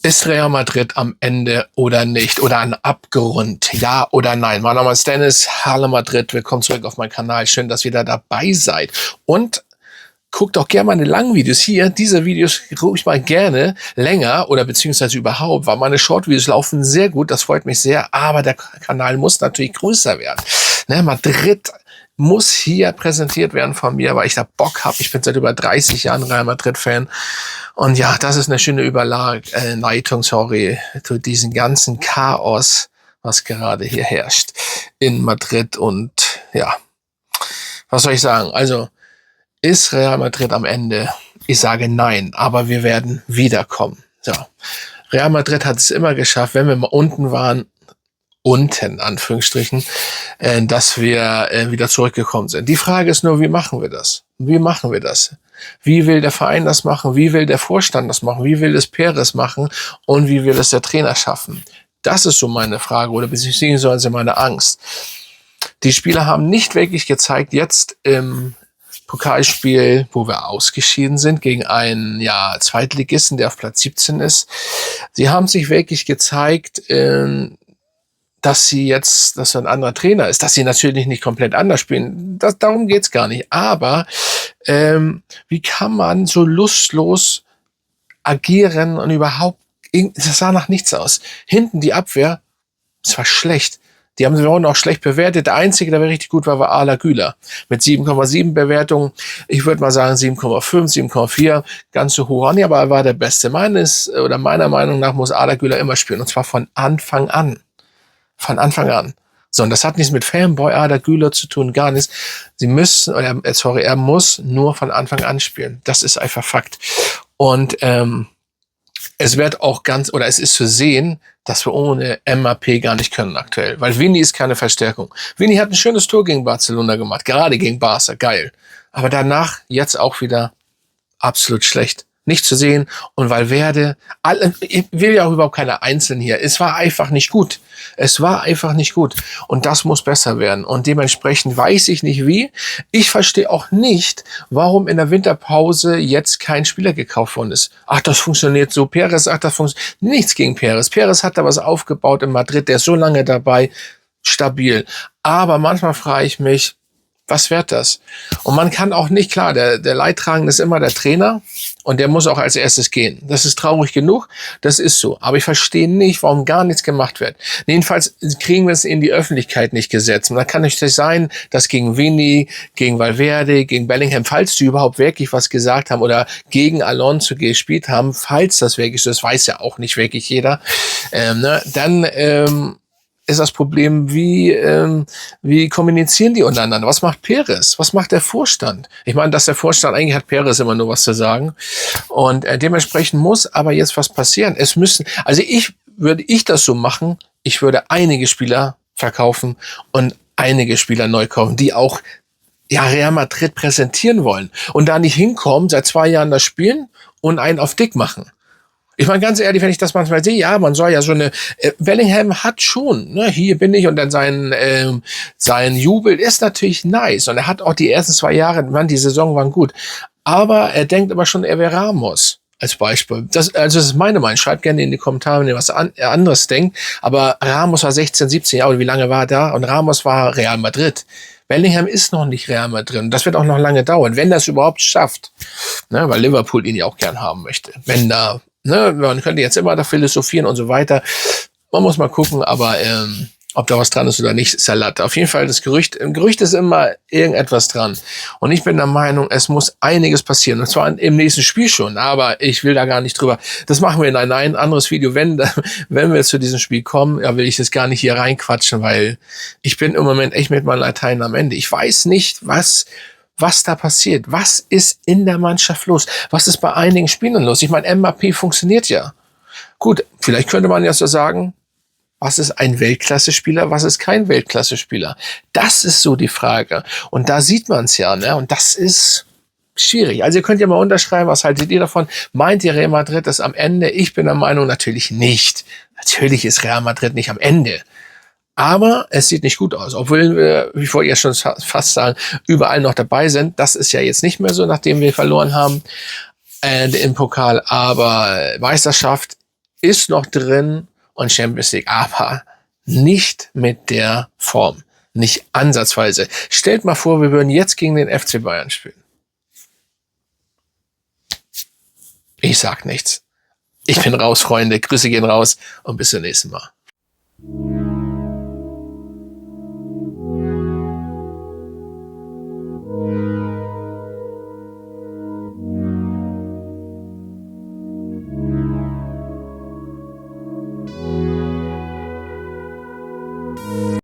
Ist Real Madrid am Ende oder nicht? Oder ein Abgrund? Ja oder nein? Mein Name ist Dennis, Hallo Madrid. Willkommen zurück auf meinen Kanal. Schön, dass ihr da dabei seid. Und guckt auch gerne meine langen Videos hier. Diese Videos ruhig mal gerne länger oder beziehungsweise überhaupt, weil meine Short-Videos laufen sehr gut. Das freut mich sehr. Aber der Kanal muss natürlich größer werden. Ne, Madrid muss hier präsentiert werden von mir, weil ich da Bock habe. Ich bin seit über 30 Jahren Real Madrid-Fan. Und ja, das ist eine schöne Überleitung, zu diesem ganzen Chaos, was gerade hier herrscht in Madrid. Und ja, was soll ich sagen? Also, ist Real Madrid am Ende? Ich sage nein, aber wir werden wiederkommen. So. Real Madrid hat es immer geschafft, wenn wir mal unten waren, Anführungsstrichen, dass wir wieder zurückgekommen sind. Die Frage ist nur, wie machen wir das? Wie machen wir das? Wie will der Verein das machen? Wie will der Vorstand das machen? Wie will es Perez machen? Und wie will es der Trainer schaffen? Das ist so meine Frage oder beziehungsweise meine Angst. Die Spieler haben nicht wirklich gezeigt, jetzt im Pokalspiel, wo wir ausgeschieden sind, gegen einen Zweitligisten, der auf Platz 17 ist. Sie haben sich wirklich gezeigt, dass er ein anderer Trainer ist, dass sie natürlich nicht komplett anders spielen. Darum geht's gar nicht. Aber wie kann man so lustlos agieren und überhaupt, das sah nach nichts aus. Hinten die Abwehr, es war schlecht. Die haben sie auch noch schlecht bewertet. Der Einzige, der richtig gut war Arda Güler. Mit 7,7 Bewertungen. Ich würde mal sagen 7,5, 7,4. Ganz so hoch. Nee, aber er war der Beste. Meiner Meinung nach muss Arda Güler immer spielen. Und zwar von Anfang an. Von Anfang an. So, und das hat nichts mit Fanboy Arda Güler zu tun, gar nichts. Er muss nur von Anfang an spielen. Das ist einfach Fakt. Und es ist zu sehen, dass wir ohne MAP gar nicht können aktuell. Weil Vini ist keine Verstärkung. Vini hat ein schönes Tor gegen Barcelona gemacht. Gerade gegen Barca. Geil. Aber danach jetzt auch wieder absolut schlecht. Nicht zu sehen. Und Valverde, ich will ja auch überhaupt keine Einzelnen hier. Es war einfach nicht gut. Es war einfach nicht gut. Und das muss besser werden. Und dementsprechend weiß ich nicht wie. Ich verstehe auch nicht, warum in der Winterpause jetzt kein Spieler gekauft worden ist. Ach, das funktioniert so. Perez, das funktioniert. Nichts gegen Perez. Perez hat da was aufgebaut in Madrid. Der ist so lange dabei. Stabil. Aber manchmal frage ich mich, was wird das? Und man kann auch nicht, klar, der Leidtragende ist immer der Trainer und der muss auch als erstes gehen. Das ist traurig genug, das ist so. Aber ich verstehe nicht, warum gar nichts gemacht wird. Jedenfalls kriegen wir es in die Öffentlichkeit nicht gesetzt. Und da kann es nicht sein, dass gegen Vini, gegen Valverde, gegen Bellingham, falls die überhaupt wirklich was gesagt haben oder gegen Alonso gespielt haben, falls das wirklich so ist, weiß ja auch nicht wirklich jeder, dann ist das Problem, wie kommunizieren die untereinander? Was macht Perez? Was macht der Vorstand? Ich meine, dass der Vorstand, eigentlich hat Perez immer nur was zu sagen. Und dementsprechend muss aber jetzt was passieren. Würde ich das so machen, ich würde einige Spieler verkaufen und einige Spieler neu kaufen, die auch Real Madrid präsentieren wollen. Und da nicht hinkommen, seit 2 Jahren das spielen und einen auf dick machen. Ich meine, ganz ehrlich, wenn ich das manchmal sehe, man soll ja so eine, Bellingham hat schon, ne, hier bin ich und dann sein Jubel ist natürlich nice und er hat auch die ersten 2 Jahre, die Saison waren gut, aber er denkt immer schon, er wäre Ramos. Als Beispiel. Das ist meine Meinung. Schreibt gerne in die Kommentare, wenn ihr was anderes denkt. Aber Ramos war 16, 17 Jahre, wie lange war er da? Und Ramos war Real Madrid. Bellingham ist noch nicht Real Madrid. Und das wird auch noch lange dauern, wenn das überhaupt schafft. Ne, weil Liverpool ihn ja auch gern haben möchte. Man könnte jetzt immer da philosophieren und so weiter. Man muss mal gucken, aber ob da was dran ist oder nicht, ist ja Latte. Auf jeden Fall im Gerücht ist immer irgendetwas dran. Und ich bin der Meinung, es muss einiges passieren. Und zwar im nächsten Spiel schon. Aber ich will da gar nicht drüber. Das machen wir in ein anderes Video. Wenn wir zu diesem Spiel kommen, will ich das gar nicht hier reinquatschen, weil ich bin im Moment echt mit meinen Latein am Ende. Ich weiß nicht, was da passiert. Was ist in der Mannschaft los? Was ist bei einigen Spielern los? Ich meine, MAP funktioniert ja. Gut, vielleicht könnte man ja so sagen, was ist ein Weltklasse-Spieler, was ist kein Weltklasse-Spieler? Das ist so die Frage. Und da sieht man es ja, ne? Und das ist schwierig. Also ihr könnt ja mal unterschreiben, was haltet ihr davon? Meint ihr, Real Madrid ist am Ende? Ich bin der Meinung, natürlich nicht. Natürlich ist Real Madrid nicht am Ende. Aber es sieht nicht gut aus, obwohl wir, wie vorher schon fast sagen, überall noch dabei sind. Das ist ja jetzt nicht mehr so, nachdem wir verloren haben im Pokal. Aber Meisterschaft ist noch drin und Champions League, aber nicht mit der Form. Nicht ansatzweise. Stellt mal vor, wir würden jetzt gegen den FC Bayern spielen. Ich sag nichts. Ich bin raus, Freunde. Grüße gehen raus und bis zum nächsten Mal.